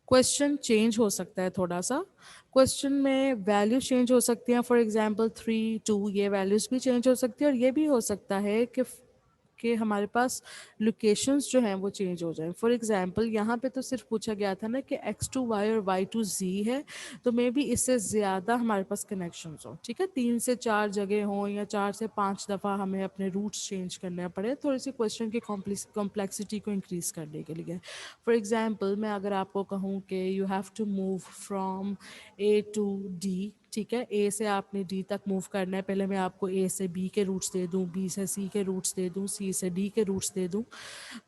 Question change हो सकता है थोड़ा सा। क्वेश्चन में वैल्यू चेंज हो सकती हैं, फॉर एग्जांपल 3 2, ये वैल्यूज़ भी चेंज हो सकती है। और ये भी हो सकता है कि हमारे पास लोकेशंस जो हैं वो चेंज हो जाएं। फॉर एग्जांपल यहाँ पे तो सिर्फ पूछा गया था ना कि x to y और y to z है, तो मे बी इससे ज़्यादा हमारे पास कनेक्शंस हो, ठीक है, 3 से 4 जगह हों या 4 से 5 दफ़ा हमें अपने रूट्स चेंज करने पड़े, थोड़ी सी क्वेश्चन की कॉम्प्लेक्सिटी को इंक्रीज़ करने के लिए। फॉर एग्जांपल मैं अगर आपको कहूँ कि you have to move from A to D, ठीक है, ए से आपने डी तक मूव करना है, पहले मैं आपको ए से बी के रूट्स दे दूं, बी से सी के रूट्स दे दूं, सी से डी के रूट्स दे दूं।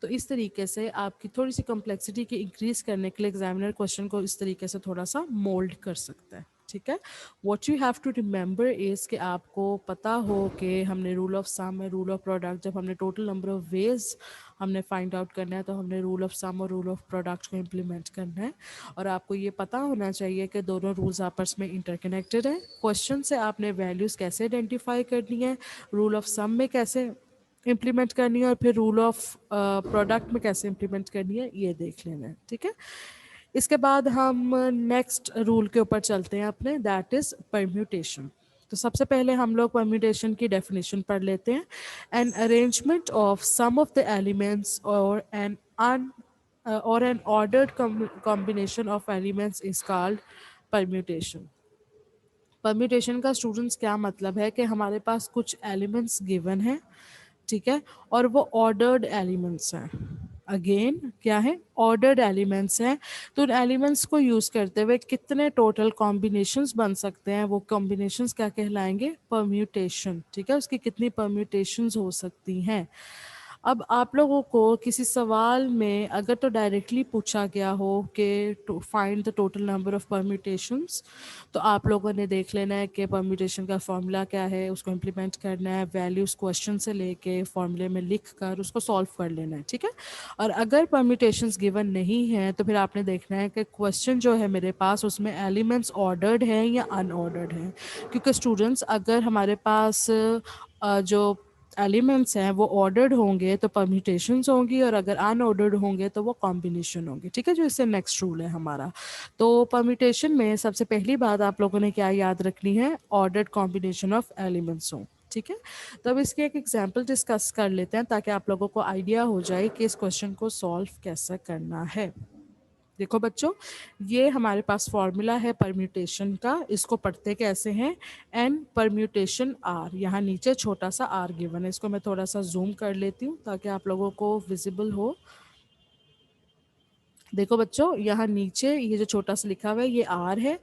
तो इस तरीके से आपकी थोड़ी सी कॉम्प्लेक्सिटी की इंक्रीज करने के लिए एग्जामिनर क्वेश्चन को इस तरीके से थोड़ा सा मोल्ड कर सकता है, ठीक है। What you have to remember is कि आपको पता हो कि हमने रूल ऑफ सम और रूल ऑफ प्रोडक्ट, जब हमने टोटल नंबर ऑफ वेज हमने फाइंड आउट करना है तो हमने रूल ऑफ सम और रूल ऑफ प्रोडक्ट को इम्प्लीमेंट करना है। और आपको ये पता होना चाहिए कि दोनों रूल्स आपस में इंटरकनेक्टेड हैं। क्वेश्चन से आपने वैल्यूज़ कैसे आइडेंटिफाई करनी है, रूल ऑफ सम में कैसे इम्प्लीमेंट करनी है, और फिर रूल ऑफ प्रोडक्ट में कैसे इम्प्लीमेंट करनी है, ये देख लेना है, ठीक है। इसके बाद हम नेक्स्ट रूल के ऊपर चलते हैं अपने, दैट इज़ परम्यूटेशन। तो सबसे पहले हम लोग परम्यूटेशन की डेफिनेशन पढ़ लेते हैं। An arrangement of some of the elements or an ordered combination of elements is called permutation. Permutation का स्टूडेंट्स क्या मतलब है कि हमारे पास कुछ एलिमेंट्स गिवन हैं, ठीक है, और वो ऑर्डर्ड एलिमेंट्स हैं। अगेन क्या है, ऑर्डर्ड एलिमेंट्स हैं। तो उन एलिमेंट्स को यूज़ करते हुए कितने टोटल कॉम्बिनेशंस बन सकते हैं, वो कॉम्बिनेशंस क्या कहलाएंगे, परम्यूटेशन, ठीक है, उसकी कितनी परम्यूटेशंस हो सकती हैं। अब आप लोगों को किसी सवाल में अगर तो डायरेक्टली पूछा गया हो कि to find the total number of permutations, तो आप लोगों ने देख लेना है कि परम्यूटेशन का फॉर्मूला क्या है, उसको इम्प्लीमेंट करना है, वैल्यूज़ क्वेश्चन से लेके फॉर्मूले में लिख कर उसको सॉल्व कर लेना है, ठीक है। और अगर परम्यूटेशंस गिवन नहीं है तो फिर आपने देखना है कि क्वेश्चन जो है मेरे पास उसमें एलिमेंट्स ऑर्डर्ड हैं या अनऑर्डर्ड हैं। क्योंकि स्टूडेंट्स अगर हमारे पास जो एलिमेंट्स हैं वो ऑर्डर्ड होंगे तो परम्यूटेशंस होंगी, और अगर अनऑर्डर्ड होंगे तो वो कॉम्बिनेशन होंगे, ठीक है, जो इससे नेक्स्ट रूल है हमारा। तो परम्यूटेशन में सबसे पहली बात आप लोगों ने क्या याद रखनी है, ऑर्डर्ड कॉम्बिनेशन ऑफ एलिमेंट्स हो, ठीक है। तो अब इसके एक एग्जांपल डिस्कस कर लेते हैं ताकि आप लोगों को आइडिया हो जाए कि इस क्वेश्चन को सॉल्व कैसे करना है। देखो बच्चों, ये हमारे पास फॉर्मूला है परम्यूटेशन का, इसको पढ़ते कैसे हैं, एन परम्यूटेशन आर, यहाँ नीचे छोटा सा आर गिवन है, इसको मैं थोड़ा सा जूम कर लेती हूँ ताकि आप लोगों को विजिबल हो। देखो बच्चों, यहाँ नीचे ये जो छोटा सा लिखा हुआ है ये आर है,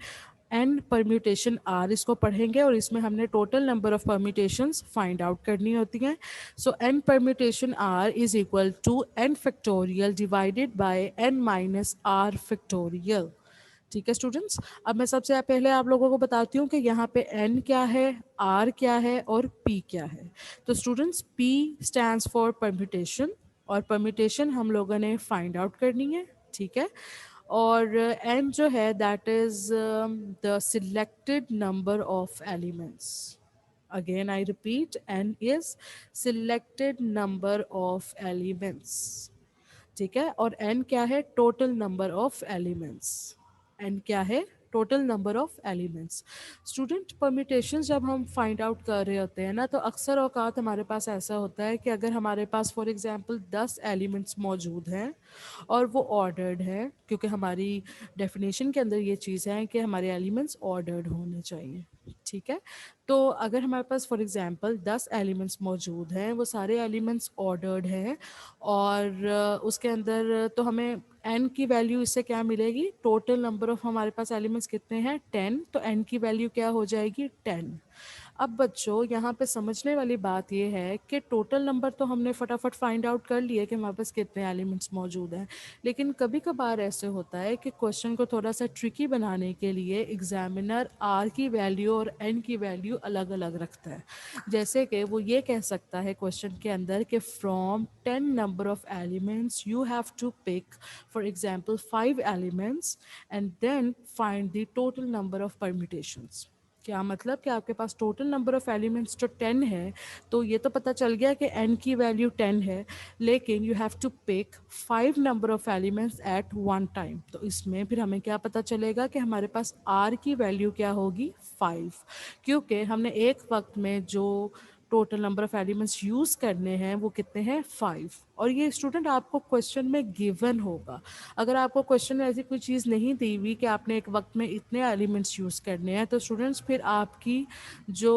एन परम्यूटेशन आर इसको पढ़ेंगे और इसमें हमने total number of permutations find out करनी होती हैं। So n permutation r is equal to n factorial divided by n minus r factorial, ठीक है स्टूडेंट्स। अब मैं सबसे पहले आप लोगों को बताती हूँ कि यहाँ पे n क्या है, r क्या है और p क्या है। तो students p stands for permutation, और परम्यूटेशन हम लोगों ने फाइंड आउट करनी है, ठीक है। और n जो है that is the selected number of elements. Again I repeat, n is selected number of elements, ठीक है। और n क्या है, total number of elements. n क्या है, total number of elements. Student permutation जब हम फाइंड आउट कर रहे होते हैं ना, तो अक्सर औकात हमारे पास ऐसा होता है कि अगर हमारे पास फॉर एग्जांपल 10 एलिमेंट्स मौजूद हैं और वो ऑर्डर्ड है, क्योंकि हमारी डेफिनेशन के अंदर ये चीज़ है कि हमारे एलिमेंट्स ऑर्डर्ड होने चाहिए, ठीक है। तो अगर हमारे पास फॉर एग्जांपल 10 एलिमेंट्स मौजूद हैं, वो सारे एलिमेंट्स ऑर्डर्ड हैं, और उसके अंदर तो हमें n की वैल्यू इससे क्या मिलेगी, टोटल नंबर ऑफ हमारे पास एलिमेंट्स कितने हैं 10, तो n की वैल्यू क्या हो जाएगी 10। अब बच्चों यहाँ पे समझने वाली बात ये है कि टोटल नंबर तो हमने फटाफट फाइंड आउट कर लिए कि हमारे पास कितने एलिमेंट्स मौजूद हैं, लेकिन कभी कभार ऐसे होता है कि क्वेश्चन को थोड़ा सा ट्रिकी बनाने के लिए एग्जामिनर आर की वैल्यू और एन की वैल्यू अलग अलग रखता है। जैसे कि वो ये कह सकता है क्वेश्चन के अंदर कि from 10 number of elements you have to pick for example 5 elements and then find the total number of permutations. क्या मतलब कि आपके पास टोटल नंबर ऑफ एलिमेंट्स जो 10 है, तो ये तो पता चल गया कि n की वैल्यू 10 है, लेकिन you have to pick 5 number of elements at one time. तो इसमें फिर हमें क्या पता चलेगा कि हमारे पास r की वैल्यू क्या होगी, 5, क्योंकि हमने एक वक्त में जो total number of elements use करने हैं वो कितने हैं, 5। और ये स्टूडेंट आपको क्वेश्चन में गिवन होगा। अगर आपको क्वेश्चन में ऐसी कोई चीज़ नहीं दी हुई कि आपने एक वक्त में इतने एलिमेंट्स यूज़ करने हैं, तो स्टूडेंट्स फिर आपकी जो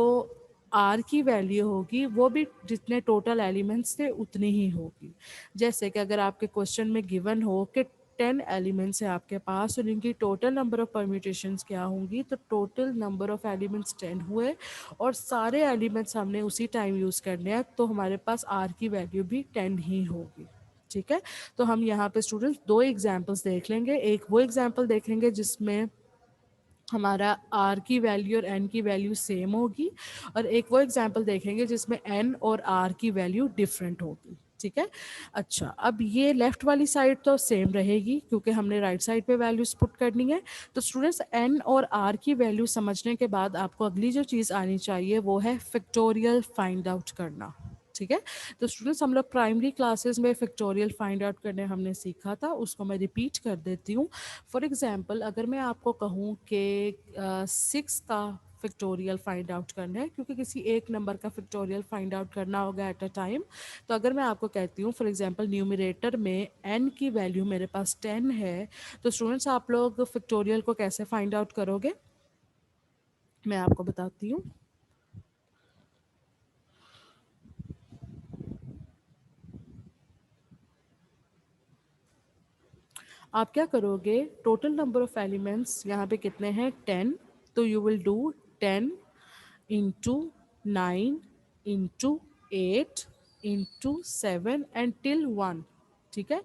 आर की वैल्यू होगी वो भी जितने टोटल एलिमेंट्स थे उतनी ही होगी। जैसे कि अगर आपके क्वेश्चन में गिवन हो कि 10 एलिमेंट्स हैं आपके पास और इनकी टोटल नंबर ऑफ परम्यूटेशंस क्या होंगी, तो टोटल नंबर ऑफ एलिमेंट्स 10 हुए और सारे एलिमेंट्स हमने उसी टाइम यूज़ करने हैं, तो हमारे पास आर की वैल्यू भी 10 ही होगी। ठीक है, तो हम यहाँ पे स्टूडेंट्स दो एग्जाम्पल्स देख लेंगे। एक वो एग्जाम्पल देखेंगे जिसमें हमारा आर की वैल्यू और एन की वैल्यू सेम होगी, और एक वो एग्जाम्पल देखेंगे जिसमें एन और आर की वैल्यू डिफरेंट होगी। ठीक है, अच्छा, अब ये लेफ्ट वाली साइड तो सेम रहेगी क्योंकि हमने राइट साइड पे वैल्यूज पुट करनी है। तो स्टूडेंट्स, एन और आर की वैल्यू समझने के बाद आपको अगली जो चीज़ आनी चाहिए वो है फैक्टोरियल फाइंड आउट करना। ठीक है, तो स्टूडेंट्स, हम लोग प्राइमरी क्लासेस में फैक्टोरियल फाइंड आउट करने हमने सीखा था, उसको मैं रिपीट कर देती हूँ। फॉर एग्जांपल, अगर मैं आपको कहूँ कि 6 का फैक्टोरियल फाइंड आउट करना है, क्योंकि किसी एक नंबर का फैक्टोरियल फाइंड आउट करना होगा एट अ टाइम, तो अगर मैं आपको कहती हूँ फॉर एग्जांपल न्यूमरेटर में n की वैल्यू मेरे पास 10 है, तो स्टूडेंट्स आप लोग फैक्टोरियल को कैसे फाइंड आउट करोगे, मैं आपको बताती हूँ। आप क्या करोगे, टोटल नंबर ऑफ एलिमेंट्स यहाँ पे कितने हैं, 10, तो you will do 10 into 9 into 8 into 7 and till 1। ठीक है,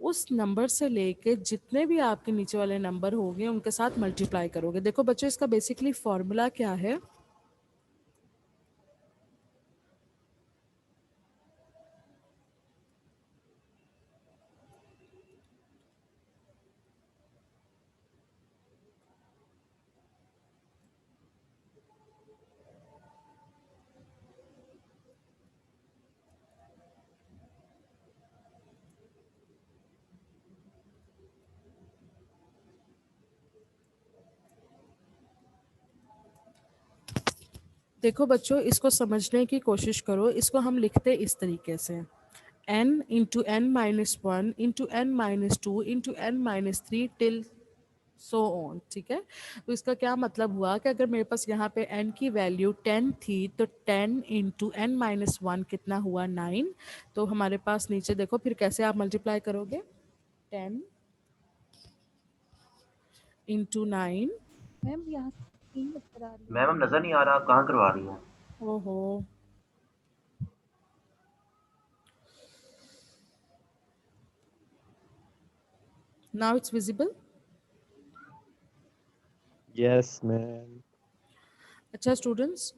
उस नंबर से लेके जितने भी आपके नीचे वाले नंबर होंगे उनके साथ मल्टीप्लाई करोगे। देखो बच्चों, इसका बेसिकली फॉर्मूला क्या है, देखो बच्चों, इसको समझने की कोशिश करो। इसको हम लिखते इस तरीके से, n into n minus one into n minus two into n minus three till so on. ठीक है, तो इसका क्या मतलब हुआ कि अगर मेरे पास यहाँ पे n की वैल्यू 10 थी, तो 10 इंटू एन माइनस वन कितना हुआ, 9। तो हमारे पास नीचे देखो फिर कैसे आप मल्टीप्लाई करोगे, 10 इंटू 9। मैम यहाँ स्क्रीन नजर आ रही है मैम हम नजर नहीं आ रहा, आप कहाँ करवा रही हैं? ओहो, now it's visible. Yes, ma'am. अच्छा स्टूडेंट्स,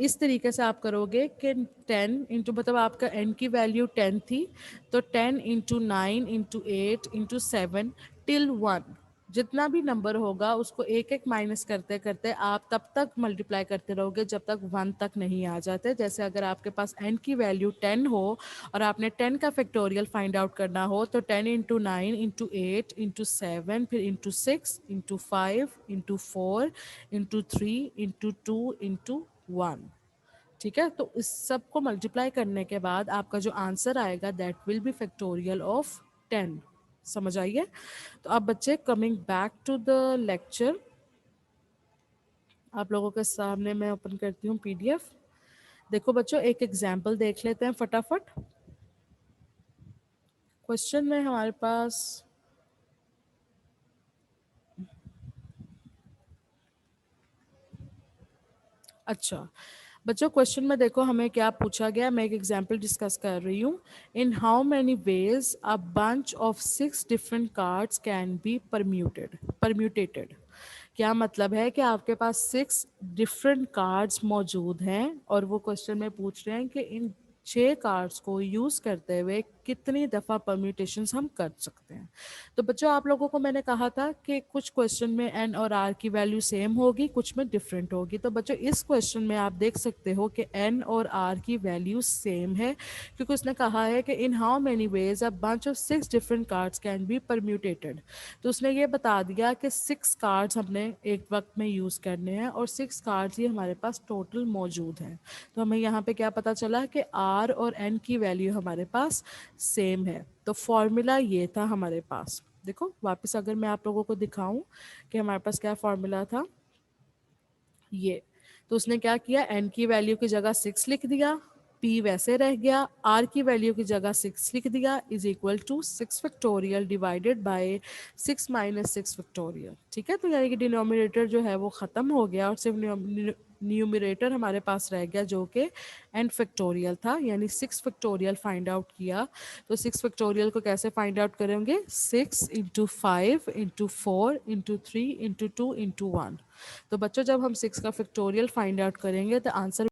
इस तरीके से आप करोगे कि 10 इंटू, मतलब आपका n की वैल्यू 10 थी, तो 10 इंटू 9 इंटू 8 इंटू 7 टिल 1, जितना भी नंबर होगा उसको एक एक माइनस करते करते आप तब तक मल्टीप्लाई करते रहोगे जब तक 1 तक नहीं आ जाते। जैसे अगर आपके पास n की वैल्यू 10 हो और आपने 10 का फैक्टोरियल फाइंड आउट करना हो, तो 10 इंटू 9 इंटू 8 इंटू 7 फिर into 6 into 5 into 4 into 3 into 2 into 1। ठीक है, तो इस सब को मल्टीप्लाई करने के बाद आपका जो आंसर आएगा that will be factorial of 10। समझ आइए। तो अब बच्चे, coming back to the lecture, आप लोगों के सामने मैं ओपन करती हूँ पीडीएफ। देखो बच्चों, एक एग्जाम्पल देख लेते हैं फटाफट। क्वेश्चन में हमारे पास, अच्छा बच्चों, क्वेश्चन में देखो हमें क्या पूछा गया, मैं एक एग्जांपल डिस्कस कर रही हूँ। In how many ways a bunch of 6 different cards can be permutated. क्या मतलब है कि आपके पास 6 डिफरेंट कार्ड्स मौजूद हैं और वो क्वेश्चन में पूछ रहे हैं कि इन 6 कार्ड्स को यूज़ करते हुए कितनी दफ़ा परम्यूटेशंस हम कर सकते हैं। तो बच्चों आप लोगों को मैंने कहा था कि कुछ क्वेश्चन में एन और आर की वैल्यू सेम होगी, कुछ में डिफरेंट होगी। तो बच्चों इस क्वेश्चन में आप देख सकते हो कि एन और आर की वैल्यू सेम है, क्योंकि उसने कहा है कि in how many ways a bunch of 6 different cards can be permutated. तो उसने ये बता दिया कि 6 कार्ड्स हमने एक वक्त में यूज़ करने हैं और 6 कार्ड्स ही हमारे पास टोटल मौजूद हैं। तो हमें यहाँ पे क्या पता चला कि आर और एन की वैल्यू हमारे पास सेम है। तो फॉर्मूला ये था हमारे पास। देखो वापस अगर मैं आप लोगों को दिखाऊं कि हमारे पास क्या फॉर्मूला था, ये तो उसने क्या किया, एन की वैल्यू की जगह 6 लिख दिया, पी वैसे रह गया, आर की वैल्यू की जगह 6 लिख दिया, is equal to 6 factorial divided by 6 minus 6 factorial. ठीक है, तो यानी कि डिनोमिनेटर जो है वो ख़त्म हो गया और सिर्फ न्यूमरेटर हमारे पास रह गया जो कि एन फैक्टोरियल था, यानी 6 फैक्टोरियल फाइंड आउट किया। तो 6 फैक्टोरियल को कैसे फाइंड आउट करेंगे, 6 into 5 into 4 into 3 into 2 into 1। तो बच्चों जब हम 6 का फैक्टोरियल फाइंड आउट करेंगे तो आंसर